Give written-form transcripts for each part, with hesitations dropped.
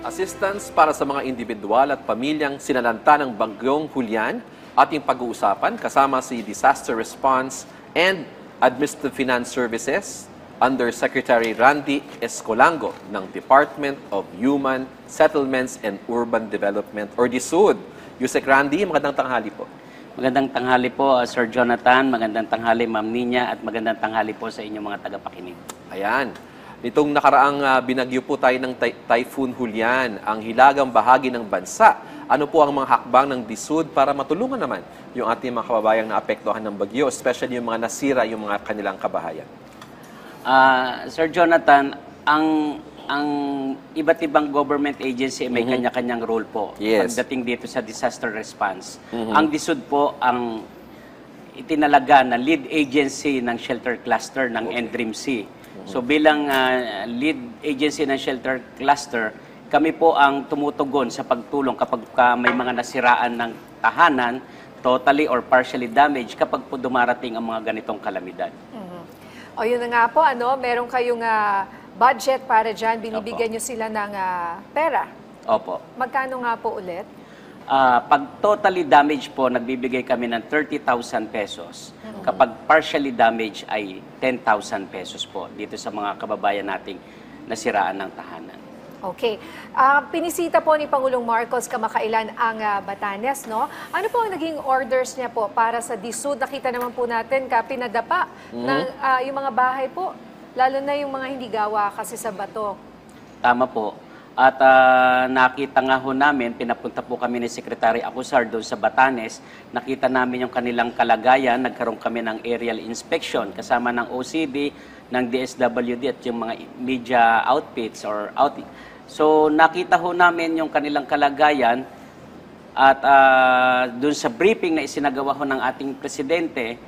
Assistance para sa mga individual at pamilyang sinalanta ng Bagyong Julian, ating pag-uusapan kasama si Disaster Response and Administrative Finance Services under Secretary Randy Escolango ng Department of Human Settlements and Urban Development or DSUD. Yusek Randy, magandang tanghali po. Magandang tanghali po, Sir Jonathan. Magandang tanghali, Ma'am Nina. At magandang tanghali po sa inyong mga tagapakinig. Ayan. Nitong nakaraang binagyo po tayo ng Typhoon Julian, ang hilagang bahagi ng bansa. Ano po ang mga hakbang ng DSUD para matulungan naman yung ating mga kababayang naapektuhan ng bagyo, especially yung mga nasira, yung mga kanilang kabahayan? Sir Jonathan, ang iba't ibang government agency may kanya-kanyang role po pagdating dito sa disaster response. Ang DSUD po ang itinalaga na lead agency ng shelter cluster ng NDRIMC. So bilang lead agency ng shelter cluster, kami po ang tumutugon sa pagtulong kapag may mga nasiraan ng tahanan, totally or partially damaged kapag po dumarating ang mga ganitong kalamidad. O yun na nga po, meron kayong budget para dyan, binibigyan nyo sila ng pera. Opo. Magkano nga po ulit? Pag totally damaged po, nagbibigay kami ng 30,000 pesos. Kapag partially damaged ay 10,000 pesos po dito sa mga kababayan nating nasiraan ng tahanan. Okay. Pinisita po ni Pangulong Marcos kamakailan ang Batanes, no? Ano po ang naging orders niya po para sa DSUD? Nakita naman po natin pinadapa ng yung mga bahay po, lalo na yung mga hindi gawa kasi sa bato. Tama po. At nakita nga ho namin, pinapunta po kami ni Secretary Acusar doon sa Batanes, nakita namin yung kanilang kalagayan, nagkaroon kami ng aerial inspection kasama ng OCD, ng DSWD at yung mga media outfits or So nakita ho namin yung kanilang kalagayan at doon sa briefing na isinagawa ho ng ating presidente,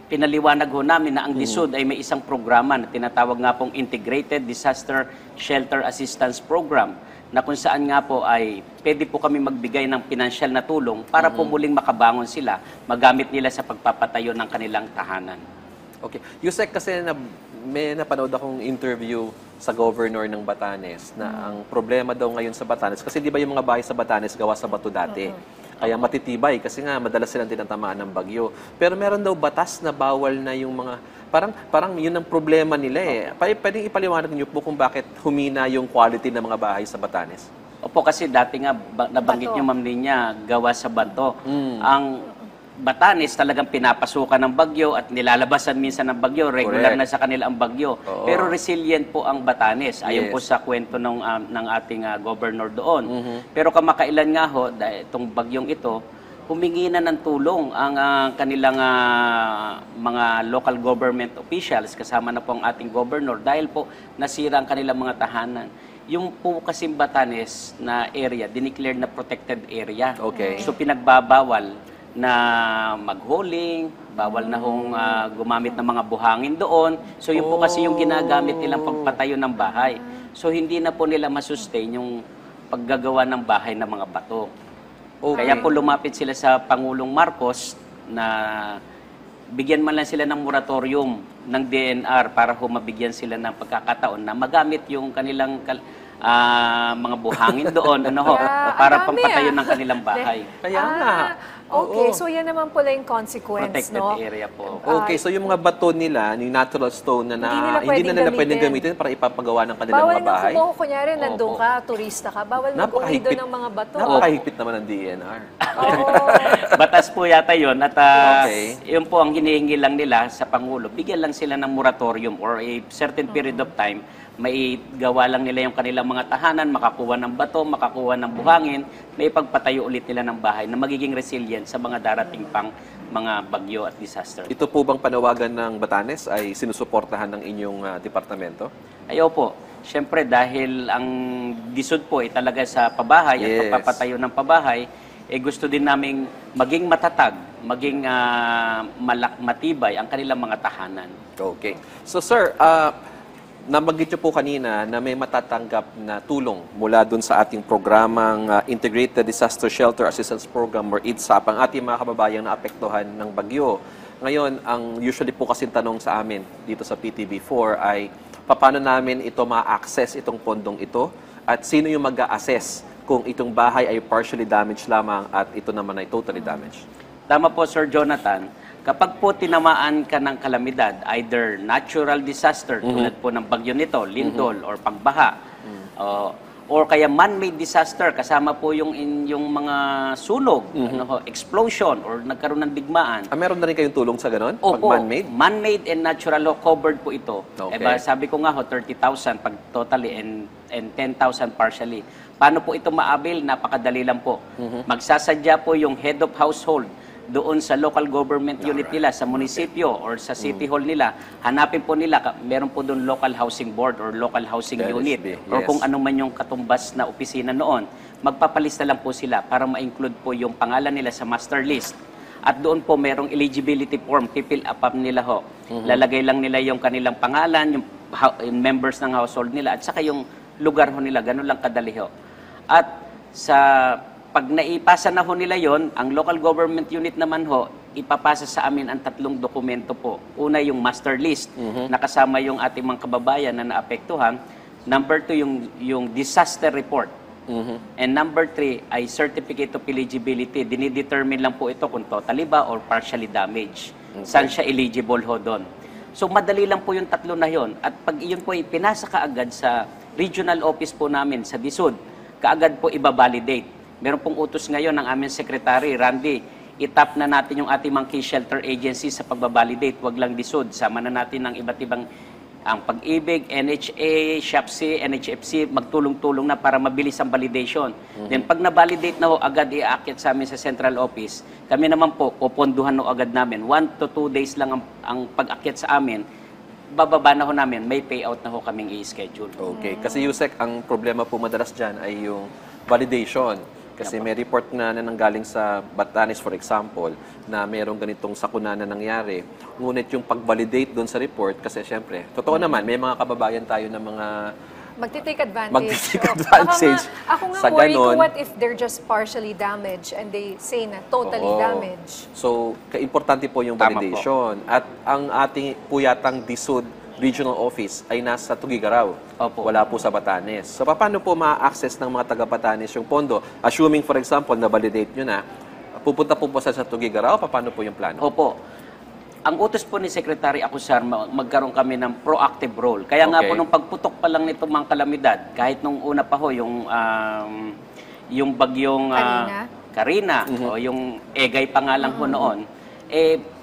pinaliwanag ho namin na ang DSUD ay may isang programa na tinatawag nga pong Integrated Disaster Shelter Assistance Program na kung saan nga po ay pwede po kami magbigay ng pinansyal na tulong para po muling makabangon sila, magamit nila sa pagpapatayo ng kanilang tahanan. Okay. Yusek, kasi may napanood akong interview sa governor ng Batanes na ang problema daw ngayon sa Batanes, kasi di ba yung mga bahay sa Batanes gawa sa bato dati? Kaya matitibay kasi nga madalas silang tinatamaan ng bagyo. Pero meron daw batas na bawal na yung mga parang yun ang problema nila eh. Pwedeng ipaliwanag niyo po kung bakit humina yung quality ng mga bahay sa Batanes? Opo, kasi dati nga nabanggit niyo, Ma'am Ninya, gawa sa bato. Ang Batanes talagang pinapasukan ng bagyo at nilalabasan minsan ng bagyo, regular na sa kanila ang bagyo. Pero resilient po ang Batanes, ayon po sa kwento ng ating governor doon. Pero kamakailan nga ho, itong bagyong ito, humingi na ng tulong ang kanilang mga local government officials, kasama na po ang ating governor, dahil po nasira ang kanilang mga tahanan. Yung po kasi Batanes na area, dineclare na protected area. Okay. So pinagbabawal na magholing, bawal na hong gumamit ng mga buhangin doon. So yun po kasi yung ginagamit nilang pagpatayo ng bahay. So hindi na po nila masustain yung paggagawa ng bahay ng mga bato. Okay. Kaya po lumapit sila sa Pangulong Marcos na bigyan man lang sila ng moratorium ng DNR para mabigyan sila ng pagkakataon na magamit yung kanilang mga buhangin doon para pampatayo ng kanilang bahay. Kaya nga. Okay, so yan naman pala yung consequence, Protected no? area po. Okay, so yung mga bato nila, yung natural stone na hindi na nila pwedeng gamitin para ipapagawa ng kanilang Bawal mga bahay. Bawal na kunyari, nandun ka, turista ka, bawal mag-uwi doon ng mga bato. Napakahigpit naman ng DNR. Batas po yata yun at yun po ang hinihingi lang nila sa Pangulo. Bigyan lang sila ng moratorium or a certain period of time, may gawa lang nila yung kanilang mga tahanan, makakuha ng bato, makakuha ng buhangin, may pagpatayo ulit nila ng bahay na magiging resilient sa mga darating pang mga bagyo at disaster. Ito po bang panawagan ng Batanes ay sinusuportahan ng inyong departamento? Ayaw po. Siyempre dahil ang DSUD po ay talaga sa pabahay at pagpapatayo ng pabahay, gusto din naming maging matatag, maging matibay ang kanilang mga tahanan. Okay. So sir, nabanggit niyo po kanina na may matatanggap na tulong mula dun sa ating programang Integrated Disaster Shelter Assistance Program or IDSAP ang ating mga kababayang naapektuhan ng bagyo. Ngayon, ang usually po kasing tanong sa amin dito sa PTV4 ay paano namin ito ma-access itong pondong ito at sino yung mag-a-assess kung itong bahay ay partially damaged lamang at ito naman ay totally damaged. Tama po, Sir Jonathan. Kapag po tinamaan ka ng kalamidad, either natural disaster, tulad po ng bagyo nito, lindol, or pagbaha, or kaya man-made disaster, kasama po yung mga sunog, explosion, or nagkaroon ng digmaan. Meron na rin kayong tulong sa ganon? Pag Opo, man-made? man-made and natural covered po ito. Okay. Sabi ko nga 30,000 pag totally and 10,000 partially. Paano po ito maabil? Napakadali lang po. Magsasadya po yung head of household doon sa local government unit nila, sa munisipyo or sa city hall nila. Hanapin po nila, meron po doon local housing board or local housing That is unit big, or yes. kung ano man yung katumbas na opisina noon. Magpapalista lang po sila para ma-include po yung pangalan nila sa master list. At doon po merong eligibility form, pipil up nila ho. Lalagay lang nila yung kanilang pangalan, yung members ng household nila, at saka yung lugar ho nila. Ganun lang kadali ho. At sa pag naipasa na ho nila yon, ang local government unit naman ho, ipapasa sa amin ang 3 dokumento po. Una, yung master list, nakasama yung ating mga kababayan na naapektuhan. Number 2, yung disaster report. And number 3 ay certificate of eligibility. Dinidetermine lang po ito kung totally ba or partially damaged. Saan siya eligible ho doon. So madali lang po yung 3 na yon. At pag iyon po ipinasa kaagad sa regional office po namin sa DSUD, kaagad po ibabalidate. Meron pong utos ngayon ng aming secretary, Randy, itap na natin yung ating mga key shelter agencies sa pagbabalidate. Wag lang DSUD. Sama na natin ng iba't ibang ang Pag-ibig, NHA, SHAPC, NHFC, magtulong-tulong na para mabilis ang validation. Then pag na-validate na ho, agad i-aakyat sa amin sa central office. Kami naman po, puponduhan ho agad namin. 1 to 2 days lang ang pag-akyat sa amin. Bababa na ho namin, may payout na ho kaming i-schedule. Okay. Kasi Yusek, ang problema po madalas dyan ay yung validation. Kasi may report na nanggaling sa Batanes, for example, na mayroong ganitong sakuna na nangyari. Ngunit yung pag-validate doon sa report, kasi syempre, totoo naman, may mga kababayan tayo na mga Magti-take advantage. Magti-take advantage. Ako nga Sa worry ko, ganon. what if they're just partially damaged and they say na totally Oo. damaged? So, importante po yung Tama validation. At ang ating po yatang DSUD regional office ay nasa Tugigaraw. Opo. Wala po sa Batanes. So, paano po ma-access ng mga taga-Batanes yung pondo? Assuming, for example, na-validate nyo na, pupunta po sa Tugigaraw, paano po yung plano? Opo. Ang utos po ni Secretary Acusar, magkaroon kami ng proactive role. Kaya nga Okay. po nung pagputok pa lang nitong mga kalamidad, kahit nung una pa ho, yung bagyong Karina, o yung Egay pa nga lang ho noon,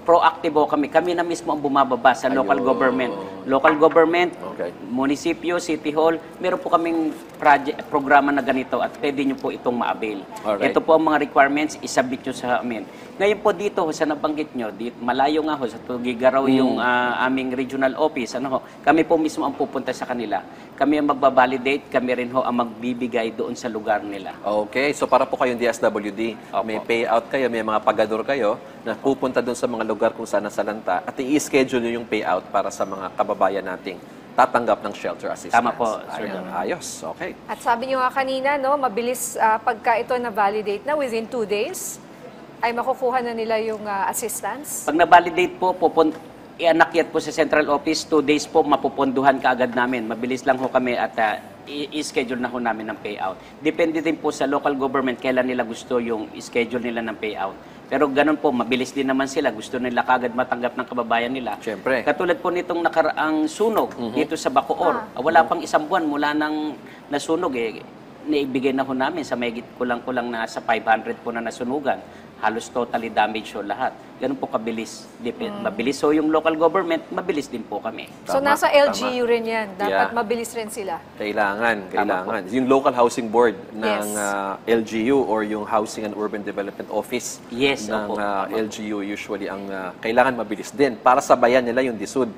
proactive ho kami. Kami na mismo ang bumababa sa local Ayun. government. Local government, Okay. munisipyo, city hall, meron po kaming programa na ganito at pwede nyo po itong ma-avail. Alright. Ito po ang mga requirements, isubmit nyo sa amin. Ngayon po dito, sa nabanggit nyo, malayo nga ho, sa Tugigaraw yung aming regional office, kami po mismo ang pupunta sa kanila. Kami ang magbabalidate, kami rin ho ang magbibigay doon sa lugar nila. Okay, so para po kayong DSWD, Opo. may payout kayo, may mga pagador kayo na pupunta doon sa mga lugar kung saan nasalanta at i-schedule nyo yung payout para sa mga kababayan nating tatanggap ng shelter assistance. Tama po, Sir Ayan, Don. ayos, okay. At sabi niyo nga kanina, no, mabilis pagka ito na-validate na, within 2 days, ay makukuha na nila yung assistance? Pag na-validate po, i-anakyat po sa central office, 2 days po, mapupunduhan ka agad namin. Mabilis lang ho kami at i-schedule na ho namin ng payout. Depende din po sa local government kailan nila gusto yung schedule nila ng payout. Pero ganun po, mabilis din naman sila. Gusto nila kagad matanggap ng kababayan nila. Siyempre. Katulad po nitong nakaraang sunog dito sa Bacoor. Wala pang 1 buwan mula nang nasunog naibigay na ho namin sa mahigit kulang-kulang na sa 500 po na nasunugan. Halos totally damaged ho lahat. Ganun po kabilis. Mabilis ho yung local government, mabilis din po kami. So Tama, nasa LGU rin yan. Dapat Yeah. mabilis rin sila. Kailangan. Yung local housing board ng Yes. LGU or yung Housing and Urban Development Office Yes, ng opo. LGU usually ang kailangan mabilis din para sabayan nila yung DSUD.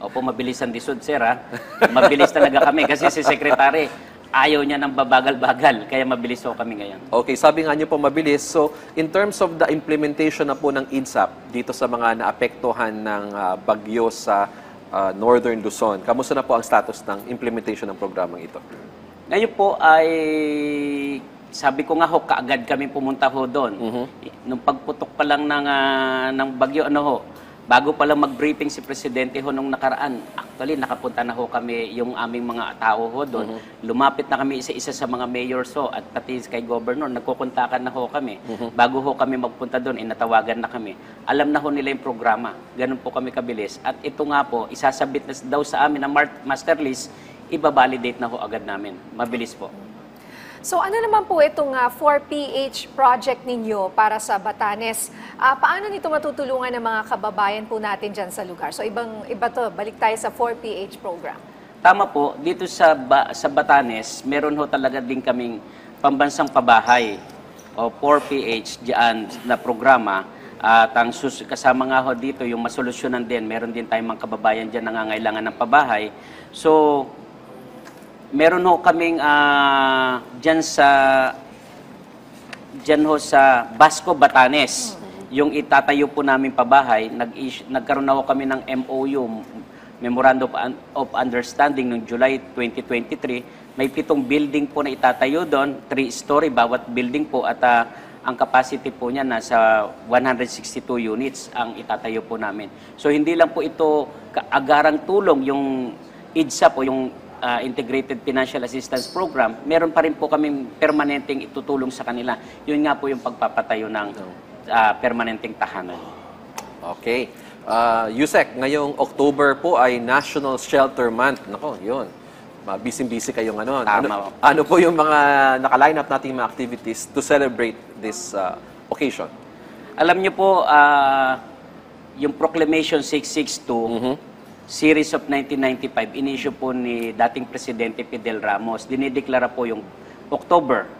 Opo, mabilis ang disod, sir, ha? Mabilis talaga kami kasi si Secretary, ayaw niya ng babagal-bagal, kaya mabilis ho kami ngayon. Okay, sabi nga niyo po mabilis. So, in terms of the implementation na po ng INSAP dito sa mga naapektuhan ng bagyo sa Northern Luzon, kamusta na po ang status ng implementation ng programang ito? Ngayon po ay, sabi ko nga ho, kaagad kami pumunta ho doon. Nung pagputok pa lang ng bagyo, bago pa lang mag-briefing si Presidente ho nung nakaraan, actually nakapunta na ho kami yung aming mga tao ho doon. Lumapit na kami isa-isa sa mga mayors ho at pati kay Governor, nagkukontakan na ho kami. Bago ho kami magpunta doon, natawagan na kami. Alam na ho nila yung programa. Ganun po kami kabilis. At ito nga po, isasabit na daw sa amin ang master list, ibabalidate na ho agad namin. Mabilis po. So ano naman po itong 4PH project ninyo para sa Batanes? Paano nito matutulungan ng mga kababayan po natin dyan sa lugar? So iba to, balik tayo sa 4PH program. Tama po, dito sa Batanes, meron ho talaga din kaming pambansang pabahay o 4PH diyan na programa. At ang kasama nga ho dito, yung masolusyonan din, meron din tayong mga kababayan dyan nangangailangan ng pabahay. So, meron ho kaming dyan ho sa Basco, Batanes, yung itatayo po namin pabahay, nagkaroon na ho kami ng MOU, Memorandum of Understanding noong July 2023. May 7 building po na itatayo doon, 3-story bawat building po at ang capacity po niya nasa 162 units ang itatayo po namin. So hindi lang po ito kaagarang tulong yung IDSA po, yung Integrated Financial Assistance Program, meron pa rin po kaming permanenteng itutulong sa kanila. Yun nga po yung pagpapatayo ng permanenteng tahanan. Okay. Yusek, ngayong October po ay National Shelter Month. Nako, yun. Busy-busy kayong ano. Tama. Ano po yung mga naka-line up nating mga activities to celebrate this occasion? Alam niyo po, yung Proclamation 662, Series of 1995, in-issue po ni dating Presidente Fidel Ramos. Dinideklara po yung October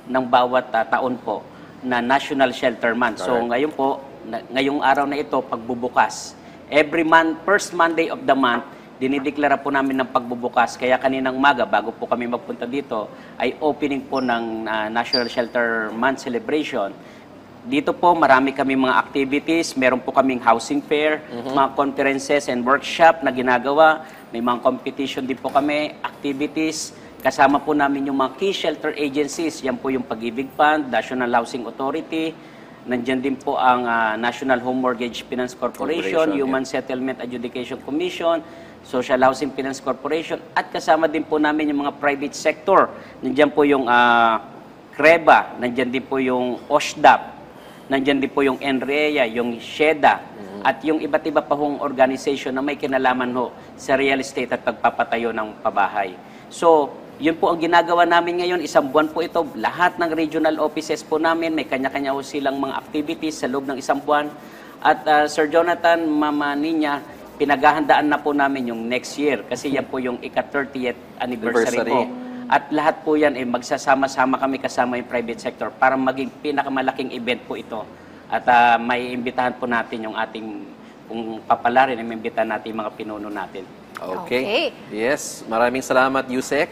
ng bawat taon po na National Shelter Month. So ngayon po, ngayong araw na ito, pagbubukas. Every month, first Monday of the month, dinideklara po namin ng pagbubukas. Kaya kaninang umaga, bago po kami magpunta dito, ay opening po ng National Shelter Month celebration. Dito po, marami kami mga activities. Meron po kaming housing fair, mga conferences and workshop na ginagawa. May mga competition din po kami, activities. Kasama po namin yung mga key shelter agencies. Yan po yung Pag-ibig Fund, National Housing Authority. Nandyan din po ang National Home Mortgage Finance Corporation, Human Settlement Adjudication Commission, Social Housing Finance Corporation. At kasama din po namin yung mga private sector. Nandyan po yung CREBA, nandyan din po yung OSDAP. Nandyan din po yung NREA, yung SHEDA, at yung iba't iba pa hong organization na may kinalaman ho sa real estate at pagpapatayo ng pabahay. So, yun po ang ginagawa namin ngayon. Isang buwan po ito. Lahat ng regional offices po namin, may kanya-kanya ho silang mga activities sa loob ng isang buwan. At Sir Jonathan, Mama Ninya, pinaghahandaan na po namin yung next year kasi yan po yung ika-30th anniversary po. At lahat po yan, magsasama-sama kami kasama yung private sector para maging pinakamalaking event po ito. At may imbitahan po natin yung ating, kung papalarin, may imbitahan natin yung mga pinuno natin. Okay. Yes, maraming salamat, Yusek.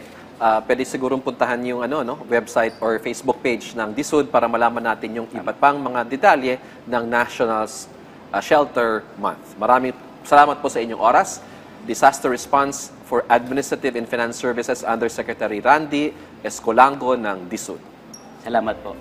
Pwede sigurong puntahan yung website or Facebook page ng DSUD para malaman natin yung iba't pang mga detalye ng National Shelter Month. Maraming salamat po sa inyong oras. Disaster Response for Administrative and Finance Services Undersecretary Randy Escolango ng DSUD. Salamat po.